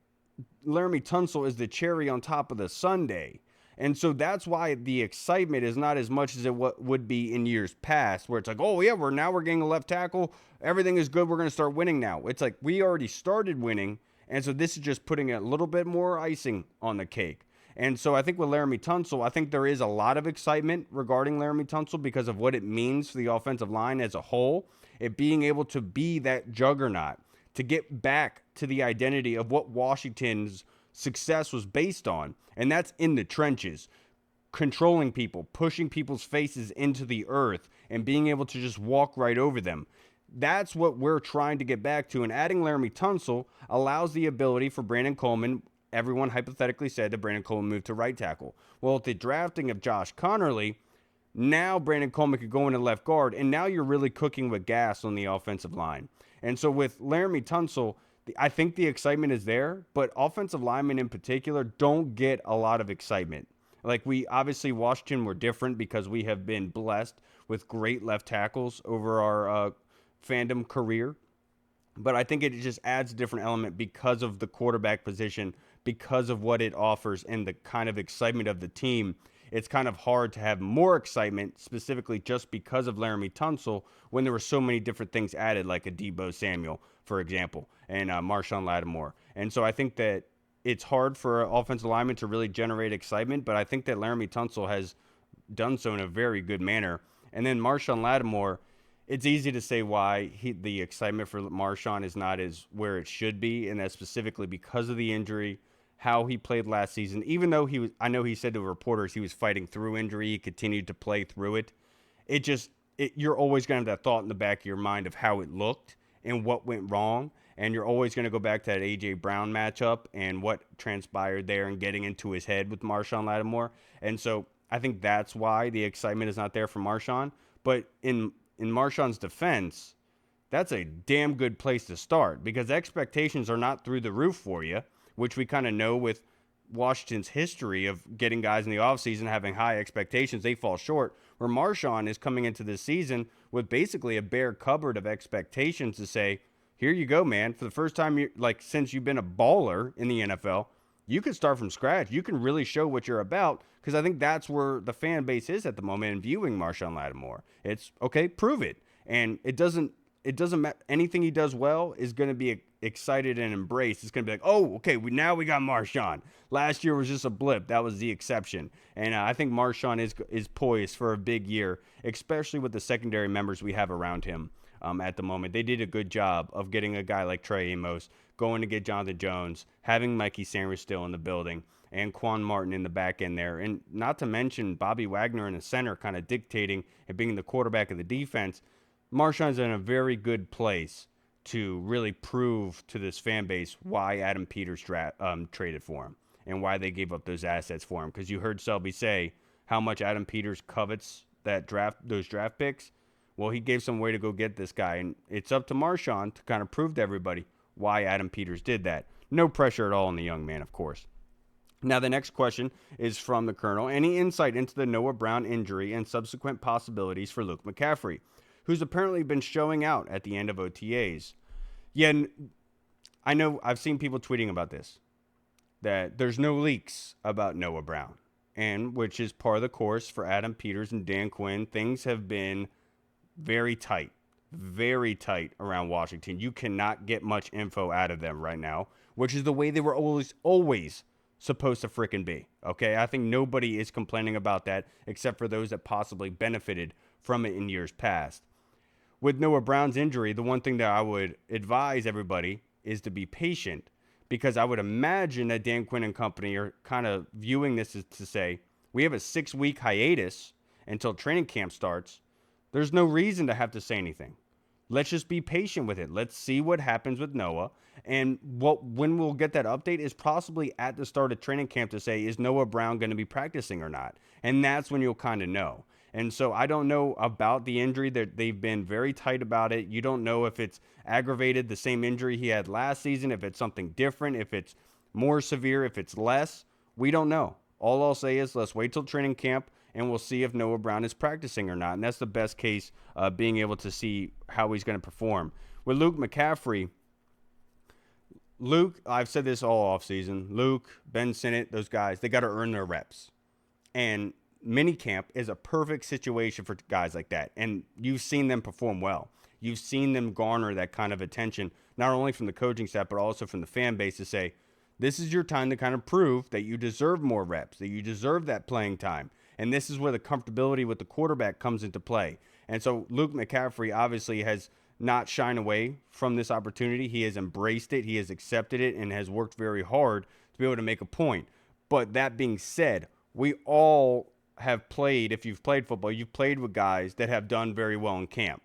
S1: Laramie Tunsil is the cherry on top of the sundae. And so that's why the excitement is not as much as it would be in years past, where it's like, oh yeah, we're getting a left tackle. Everything is good. We're going to start winning now. It's like we already started winning. And so this is just putting a little bit more icing on the cake. And so I think with Laramie Tunsil, I think there is a lot of excitement regarding Laramie Tunsil because of what it means for the offensive line as a whole. it being able to be that juggernaut, to get back to the identity of what Washington's success was based on. And that's in the trenches, controlling people, pushing people's faces into the earth, and being able to just walk right over them. That's what we're trying to get back to. And adding Laramie Tunsil allows the ability for Brandon Coleman. Everyone hypothetically said that Brandon Coleman moved to right tackle. Well, with the drafting of Josh Connerly, now Brandon Coleman could go into left guard, and now you're really cooking with gas on the offensive line. And so with Laramie Tunsil, I think the excitement is there, but offensive linemen in particular don't get a lot of excitement. Like, we obviously, Washington, were different because we have been blessed with great left tackles over our fandom career. But I think it just adds a different element because of the quarterback position, because of what it offers and the kind of excitement of the team. It's kind of hard to have more excitement specifically just because of Laramie Tunsil when there were so many different things added, like a Deebo Samuel, for example, and Marshawn Lattimore. And so I think that it's hard for offensive linemen to really generate excitement, but I think that Laramie Tunsil has done so in a very good manner. And then Marshawn Lattimore, it's easy to say why the excitement for Marshawn is not as where it should be, and that's specifically because of the injury, how he played last season. Even though I know he said to reporters he was fighting through injury, he continued to play through it. You're always going to have that thought in the back of your mind of how it looked and what went wrong, and you're always going to go back to that A.J. Brown matchup and what transpired there and getting into his head with Marshawn Lattimore. And so I think that's why the excitement is not there for Marshawn. But in Marshawn's defense, that's a damn good place to start because expectations are not through the roof for you, which we kind of know with Washington's history of getting guys in the offseason having high expectations. They fall short, where Marshawn is coming into this season with basically a bare cupboard of expectations to say, here you go, man. For the first time, since you've been a baller in the NFL, you can start from scratch. You can really show what you're about, because I think that's where the fan base is at the moment in viewing Marshawn Lattimore. It's, okay, prove it. And it doesn't matter. Anything he does well is going to be excited and embraced. It's going to be like, oh, okay, now we got Marshawn. Last year was just a blip. That was the exception. And I think Marshawn is poised for a big year, especially with the secondary members we have around him at the moment. They did a good job of getting a guy like Trey Amos, going to get Jonathan Jones, having Mikey Sanders still in the building, and Quan Martin in the back end there. And not to mention Bobby Wagner in the center kind of dictating and being the quarterback of the defense. Marshawn's in a very good place to really prove to this fan base why Adam Peters traded for him and why they gave up those assets for him. Because you heard Selby say how much Adam Peters covets those draft picks. Well, he gave some way to go get this guy, and it's up to Marshawn to kind of prove to everybody why Adam Peters did that. No pressure at all on the young man, of course. Now, the next question is from the Colonel. Any insight into the Noah Brown injury and subsequent possibilities for Luke McCaffrey, who's apparently been showing out at the end of OTAs? Yeah, I know I've seen people tweeting about this, that there's no leaks about Noah Brown, and which is part of the course for Adam Peters and Dan Quinn. Things have been very tight around Washington. You cannot get much info out of them right now, which is the way they were always supposed to frickin' be. Okay, I think nobody is complaining about that except for those that possibly benefited from it in years past. With Noah Brown's injury, the one thing that I would advise everybody is to be patient, because I would imagine that Dan Quinn and company are kind of viewing this as to say, we have a 6-week hiatus until training camp starts. There's no reason to have to say anything. Let's just be patient with it. Let's see what happens with Noah. And when we'll get that update is possibly at the start of training camp to say, is Noah Brown going to be practicing or not? And that's when you'll kind of know. And so I don't know about the injury. They've been very tight about it. You don't know if it's aggravated, the same injury he had last season, if it's something different, if it's more severe, if it's less. We don't know. All I'll say is let's wait till training camp, and we'll see if Noah Brown is practicing or not. And that's the best case, being able to see how he's going to perform. With Luke McCaffrey, I've said this all offseason, Luke, Ben Sinnott, those guys, they got to earn their reps. And Minicamp is a perfect situation for guys like that. And you've seen them perform well. You've seen them garner that kind of attention, not only from the coaching staff, but also from the fan base to say, this is your time to kind of prove that you deserve more reps, that you deserve that playing time. And this is where the comfortability with the quarterback comes into play. And so Luke McCaffrey obviously has not shine away from this opportunity. He has embraced it, he has accepted it, and has worked very hard to be able to make a point. But that being said, we all have played, if you've played football, you've played with guys that have done very well in camp.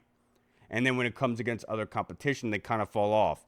S1: And then when it comes against other competition, they kind of fall off.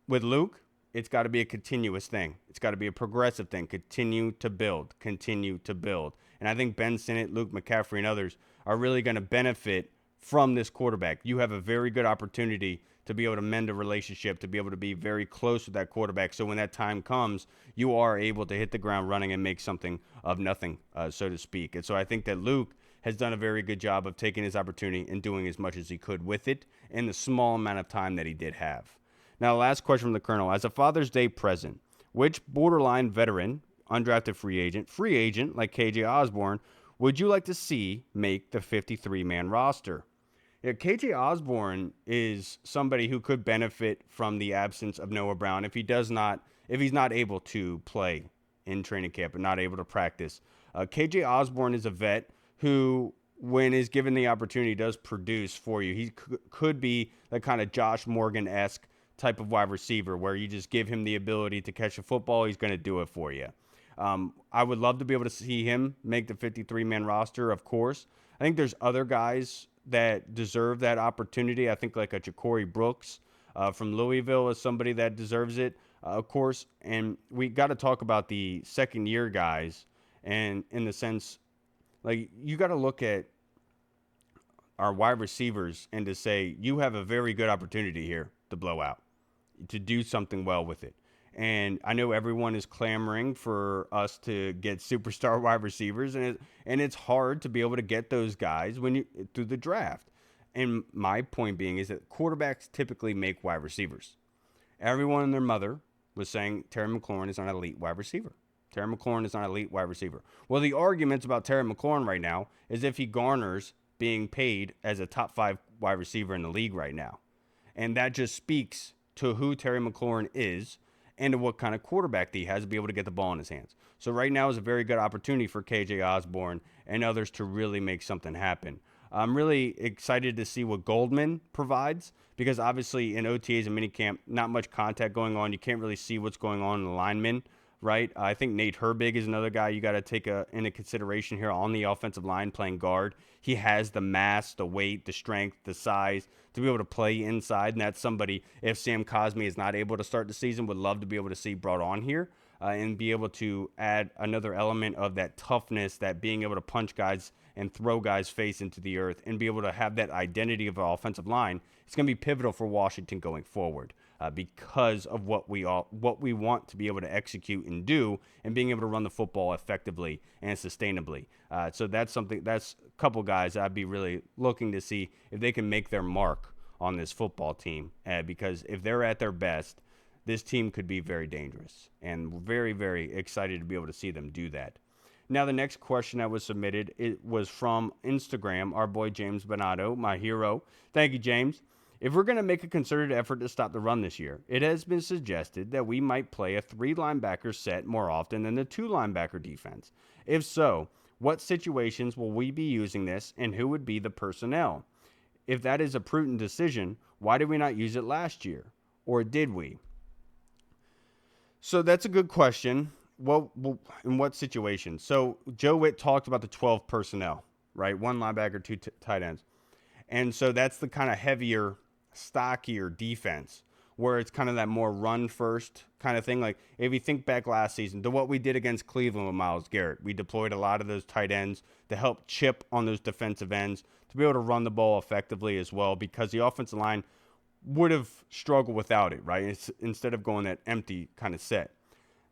S1: With Luke, it's got to be a continuous thing. It's got to be a progressive thing. Continue to build, continue to build. And I think Ben Sinnott, Luke McCaffrey, and others are really going to benefit from this quarterback. You have a very good opportunity to be able to mend a relationship, to be able to be very close with that quarterback. So when that time comes, you are able to hit the ground running and make something of nothing, so to speak. And so I think that Luke has done a very good job of taking his opportunity and doing as much as he could with it in the small amount of time that he did have. Now, last question from the Colonel. As a Father's Day present, which borderline veteran, undrafted free agent like KJ Osborne, would you like to see make the 53-man roster? Yeah, KJ Osborne is somebody who could benefit from the absence of Noah Brown if he's not able to play in training camp and not able to practice. KJ Osborne is a vet who, when is given the opportunity, does produce for you. He could be the kind of Josh Morgan-esque type of wide receiver where you just give him the ability to catch a football, he's going to do it for you. I would love to be able to see him make the 53-man roster, of course. I think there's other guys that deserve that opportunity. I think like a Ja'Cory Brooks from Louisville is somebody that deserves it, of course. And we got to talk about the second-year guys, and in the sense, like, you got to look at our wide receivers and to say, you have a very good opportunity here to blow out, to do something well with it. And I know everyone is clamoring for us to get superstar wide receivers, and it's hard to be able to get those guys through the draft. And my point being is that quarterbacks typically make wide receivers. Everyone and their mother was saying Terry McLaurin is not an elite wide receiver. Terry McLaurin is not an elite wide receiver. Well, the arguments about Terry McLaurin right now is if he garners being paid as a top 5 wide receiver in the league right now. And that just speaks to who Terry McLaurin is and to what kind of quarterback he has to be able to get the ball in his hands. So right now is a very good opportunity for KJ Osborne and others to really make something happen. I'm really excited to see what Goldman provides, because obviously in OTAs and minicamp, not much contact going on. You can't really see what's going on in the linemen, right? I think Nate Herbig is another guy you got to take into consideration here on the offensive line playing guard. He has the mass, the weight, the strength, the size to be able to play inside, and that's somebody, if Sam Cosmi is not able to start the season, would love to be able to see brought on here and be able to add another element of that toughness, that being able to punch guys and throw guys face into the earth and be able to have that identity of an offensive line. It's going to be pivotal for Washington going forward. Because of what we want to be able to execute and do, and being able to run the football effectively and sustainably. So that's a couple guys I'd be really looking to see if they can make their mark on this football team. Because if they're at their best, this team could be very dangerous, and we're very, very excited to be able to see them do that. Now, the next question that was submitted, it was from Instagram, our boy James Bonato, my hero. Thank you, James. If we're going to make a concerted effort to stop the run this year, it has been suggested that we might play a 3-linebacker set more often than the 2-linebacker defense. If so, what situations will we be using this, and who would be the personnel? If that is a prudent decision, why did we not use it last year? Or did we? So that's a good question. Well, in what situation? So Joe Witt talked about the 12 personnel, right? 1 linebacker, 2 tight ends. And so that's the kind of heavier, stockier defense, where it's kind of that more run first kind of thing. Like if you think back last season to what we did against Cleveland with Myles Garrett, we deployed a lot of those tight ends to help chip on those defensive ends to be able to run the ball effectively as well, because the offensive line would have struggled without it, right? Instead of going that empty kind of set.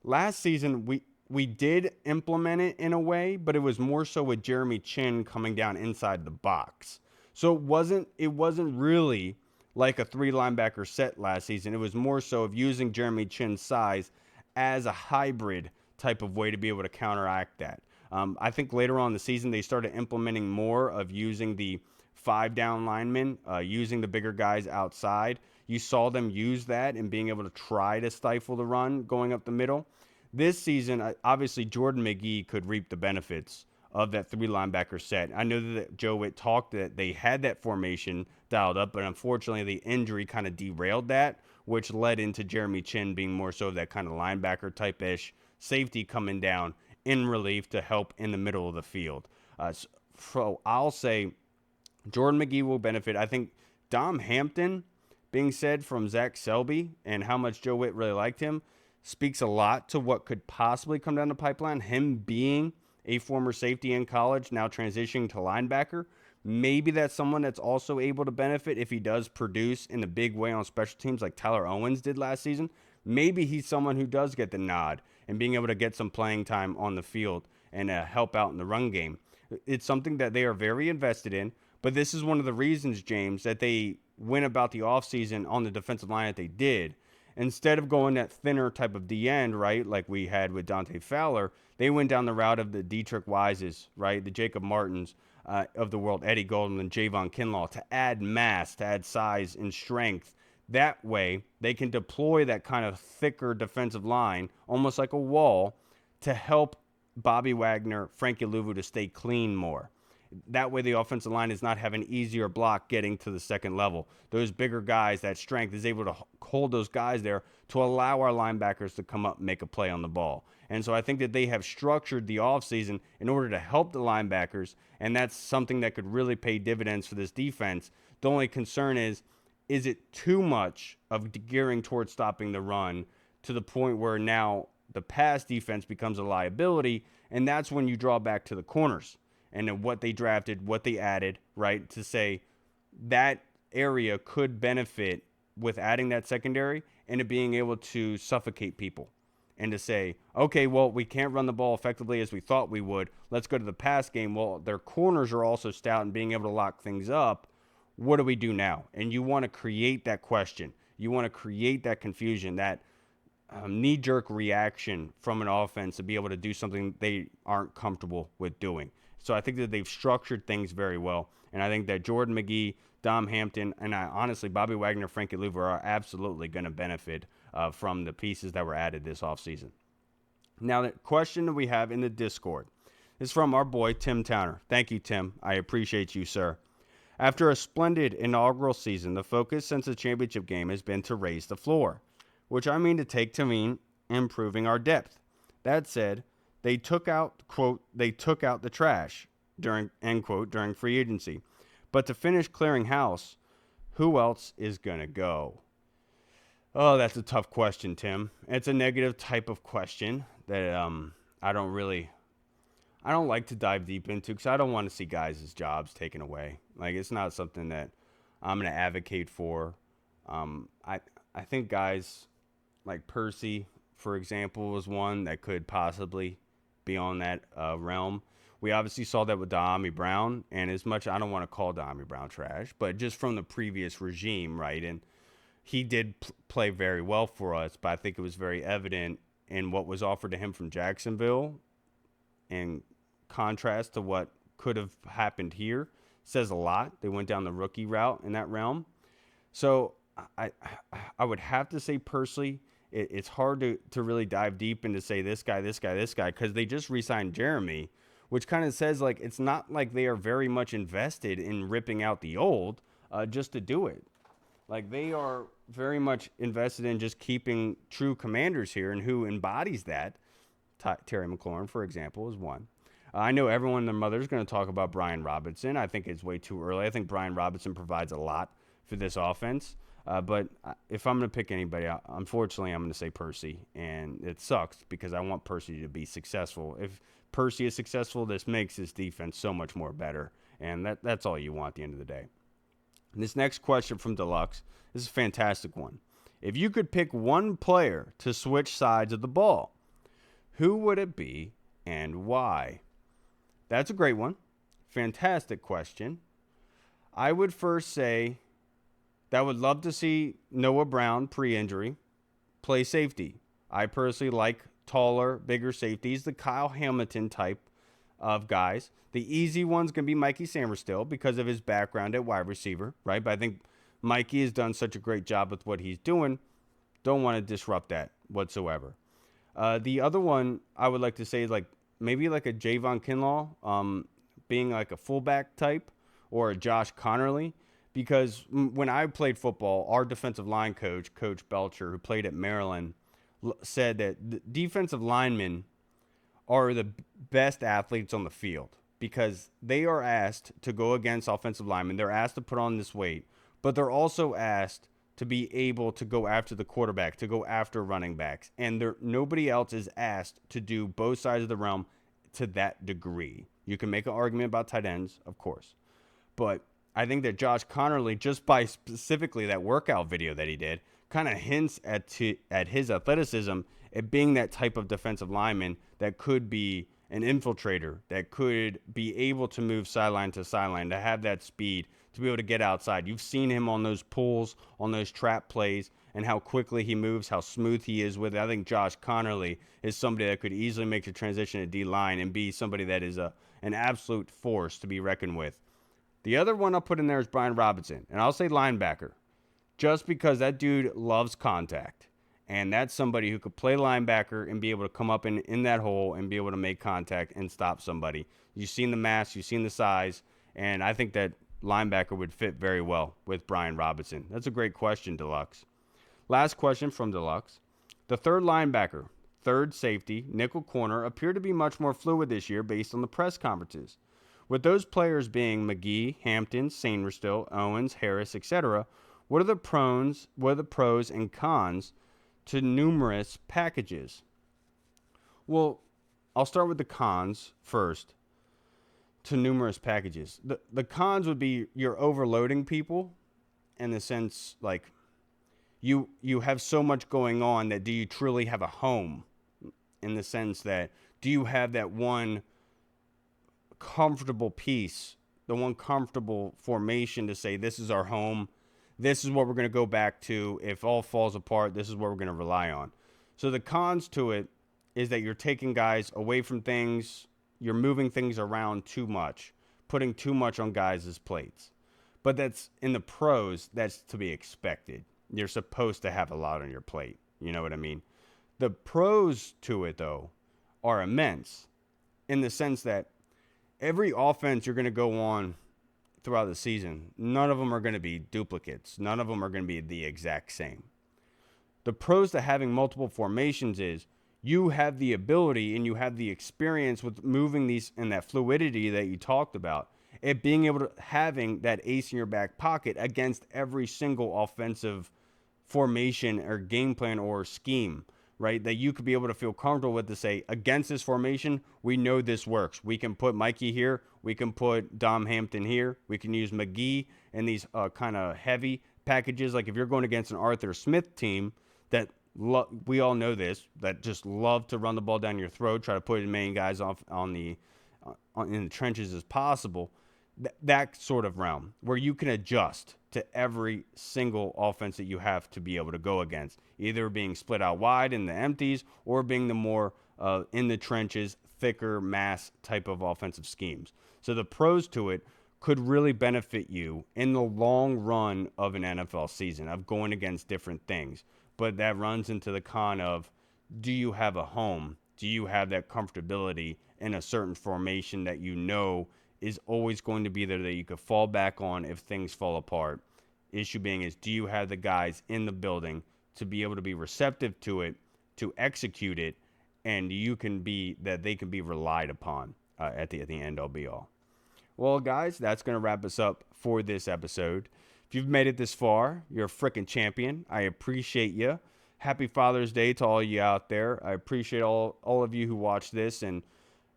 S1: Last season, we did implement it in a way, but it was more so with Jeremy Chinn coming down inside the box. So it wasn't really like a 3-linebacker set last season. It was more so of using Jeremy Chinn's size as a hybrid type of way to be able to counteract that. I think later on in the season, they started implementing more of using the 5-down linemen, using the bigger guys outside. You saw them use that and being able to try to stifle the run going up the middle. This season, obviously, Jordan McGee could reap the benefits of that 3 linebacker set. I know that Joe Witt talked that they had that formation dialed up, but unfortunately the injury kind of derailed that, which led into Jeremy Chin being more so that kind of linebacker type-ish safety coming down in relief to help in the middle of the field. So I'll say Jordan McGee will benefit. I think Dom Hampton, being said from Zach Selby and how much Joe Witt really liked him, speaks a lot to what could possibly come down the pipeline. Him being a former safety in college, now transitioning to linebacker. Maybe that's someone that's also able to benefit if he does produce in a big way on special teams like Tyler Owens did last season. Maybe he's someone who does get the nod and being able to get some playing time on the field and help out in the run game. It's something that they are very invested in, but this is one of the reasons, James, that they went about the offseason on the defensive line that they did. Instead of going that thinner type of D end, right, like we had with Dante Fowler, they went down the route of the Dietrich Wises, right, the Jacob Martins of the world, Eddie Golden and Javon Kinlaw, to add mass, to add size and strength. That way, they can deploy that kind of thicker defensive line, almost like a wall, to help Bobby Wagner, Frankie Louvu to stay clean more. That way the offensive line is not having easier block getting to the second level. Those bigger guys, that strength is able to hold those guys there to allow our linebackers to come up and make a play on the ball. And so I think that they have structured the offseason in order to help the linebackers, and that's something that could really pay dividends for this defense. The only concern is it too much of gearing towards stopping the run to the point where now the pass defense becomes a liability, and that's when you draw back to the corners and what they drafted, what they added, right, to say that area could benefit with adding that secondary and it being able to suffocate people and to say, okay, well, we can't run the ball effectively as we thought we would. Let's go to the pass game. Well, their corners are also stout and being able to lock things up. What do we do now? And you want to create that question. You want to create that confusion, that knee-jerk reaction from an offense to be able to do something they aren't comfortable with doing. So I think that they've structured things very well. And I think that Jordan McGee, Dom Hampton, and honestly, Bobby Wagner, Frankie Louvu are absolutely going to benefit from the pieces that were added this offseason. Now, the question that we have in the Discord is from our boy, Tim Towner. Thank you, Tim. I appreciate you, sir. After a splendid inaugural season, the focus since the championship game has been to raise the floor, which I mean to take to mean improving our depth. That said, they took out, quote, they took out the trash, during, end quote, during free agency. But to finish clearing house, who else is going to go? Oh, that's a tough question, Tim. It's a negative type of question that I don't like to dive deep into because I don't want to see guys' jobs taken away. Like, it's not something that I'm going to advocate for. I think guys like Percy, for example, was one that could possibly be on that realm. We obviously saw that with Da'Ami Brown, and as much I don't want to call Da'Ami Brown trash, but just from the previous regime, right? And he did play very well for us, but I think it was very evident in what was offered to him from Jacksonville in contrast to what could have happened here. Says a lot. They went down the rookie route in that realm. So I would have to say personally, it's hard to really dive deep into say this guy, because they just re-signed Jeremy, which kind of says like it's not like they are very much invested in ripping out the old just to do it. Like they are very much invested in just keeping true Commanders here, and who embodies that, Terry McLaurin, for example, is one. I know everyone and their mother is going to talk about Brian Robinson. I think it's way too early. I think Brian Robinson provides a lot for this offense. But if I'm going to pick anybody, unfortunately, I'm going to say Percy. And it sucks because I want Percy to be successful. If Percy is successful, this makes his defense so much more better. And that's all you want at the end of the day. And this next question from Deluxe, this is a fantastic one. If you could pick one player to switch sides of the ball, who would it be and why? That's a great one. Fantastic question. I would first say that I would love to see Noah Brown, pre-injury, play safety. I personally like taller, bigger safeties, the Kyle Hamilton type of guys. The easy one's going to be Mikey Samerstill because of his background at wide receiver, right? But I think Mikey has done such a great job with what he's doing. Don't want to disrupt that whatsoever. The other one I would like to say is like maybe like a Javon Kinlaw, being like a fullback type, or a Josh Connerly. Because when I played football, our defensive line coach, Coach Belcher, who played at Maryland, said that the defensive linemen are the best athletes on the field because they are asked to go against offensive linemen. They're asked to put on this weight, but they're also asked to be able to go after the quarterback, to go after running backs. And nobody else is asked to do both sides of the realm to that degree. You can make an argument about tight ends, of course. But I think that Josh Connerly, just by specifically that workout video that he did, kind of hints at his athleticism at being that type of defensive lineman that could be an infiltrator, that could be able to move sideline to sideline, to have that speed, to be able to get outside. You've seen him on those pulls, on those trap plays, and how quickly he moves, how smooth he is with it. I think Josh Connerly is somebody that could easily make the transition to D-line and be somebody that is an absolute force to be reckoned with. The other one I'll put in there is Brian Robinson, and I'll say linebacker, just because that dude loves contact. And that's somebody who could play linebacker and be able to come up in that hole and be able to make contact and stop somebody. You've seen the mass, you've seen the size, and I think that linebacker would fit very well with Brian Robinson. That's a great question, Deluxe. Last question from Deluxe. The third linebacker, third safety, nickel corner appear to be much more fluid this year based on the press conferences. With those players being McGee, Hampton, Sainristil, Owens, Harris, etc., what are the pros and cons to numerous packages? Well, I'll start with the cons first. To numerous packages. The cons would be you're overloading people in the sense like you have so much going on that do you truly have a home? In the sense that do you have that one comfortable piece, the one comfortable formation to say this is our home, this is what we're going to go back to. If all falls apart, this is what we're going to rely on. So the cons to it is that you're taking guys away from things, you're moving things around too much, putting too much on guys' plates. But that's in the pros, that's to be expected. You're supposed to have a lot on your plate. You know what I mean? The pros to it, though, are immense in the sense that every offense you're going to go on throughout the season, none of them are going to be duplicates. None of them are going to be the exact same. The pros to having multiple formations is you have the ability and you have the experience with moving these and that fluidity that you talked about. It being able to having that ace in your back pocket against every single offensive formation or game plan or scheme, right? That you could be able to feel comfortable with to say, against this formation, we know this works. We can put Mikey here. We can put Dom Hampton here. We can use McGee in these kind of heavy packages. Like if you're going against an Arthur Smith team that we all know this, that just love to run the ball down your throat, try to put as many guys off in the trenches as possible. That sort of realm where you can adjust to every single offense that you have to be able to go against, either being split out wide in the empties or being the more in the trenches, thicker mass type of offensive schemes. So the pros to it could really benefit you in the long run of an NFL season of going against different things. But that runs into the con of, do you have a home? Do you have that comfortability in a certain formation that you know is always going to be there that you could fall back on if things fall apart? Issue being is, do you have the guys in the building to be able to be receptive to it, to execute it, and they can be relied upon at the end all be all. Well, guys, that's going to wrap us up for this episode. If you've made it this far, you're a freaking champion. I appreciate you. Happy Father's Day to all you out there. I appreciate all of you who watch this and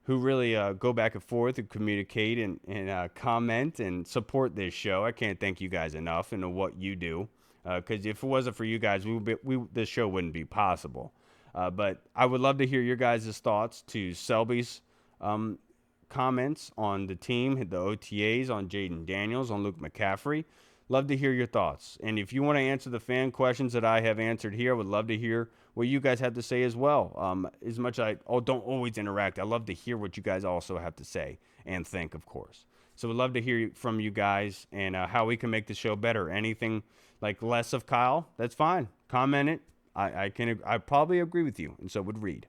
S1: who really go back and forth and communicate and comment and support this show. I can't thank you guys enough and what you do. Because if it wasn't for you guys, this show wouldn't be possible. But I would love to hear your guys' thoughts to Selby's comments on the team, the OTAs, on Jaden Daniels, on Luke McCaffrey. Love to hear your thoughts. And if you want to answer the fan questions that I have answered here, I would love to hear what you guys have to say as well. As much as I don't always interact, I love to hear what you guys also have to say and think, of course. So we'd love to hear from you guys and how we can make the show better. Anything like less of Kyle, that's fine. Comment it. I probably agree with you, and so would Reed.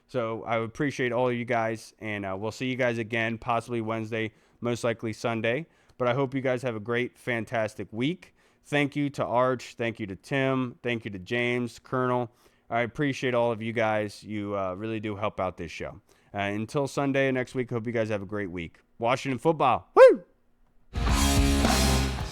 S1: So I would appreciate all of you guys, and we'll see you guys again, possibly Wednesday, most likely Sunday. But I hope you guys have a great, fantastic week. Thank you to Arch. Thank you to Tim. Thank you to James, Colonel. I appreciate all of you guys. You really do help out this show. Until Sunday next week, hope you guys have a great week. Washington football. Woo!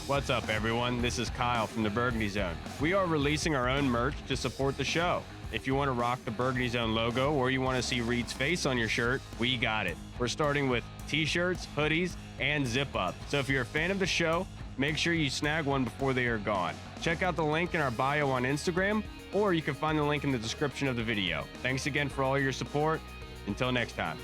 S1: What's up, everyone? This is Kyle from the Burgundy Zone. We are releasing our own merch to support the show. If you want to rock the Burgundy Zone logo or you want to see Reed's face on your shirt, we got it. We're starting with t-shirts, hoodies, and zip-up. So if you're a fan of the show, make sure you snag one before they are gone. Check out the link in our bio on Instagram, or you can find the link in the description of the video. Thanks again for all your support. Until next time.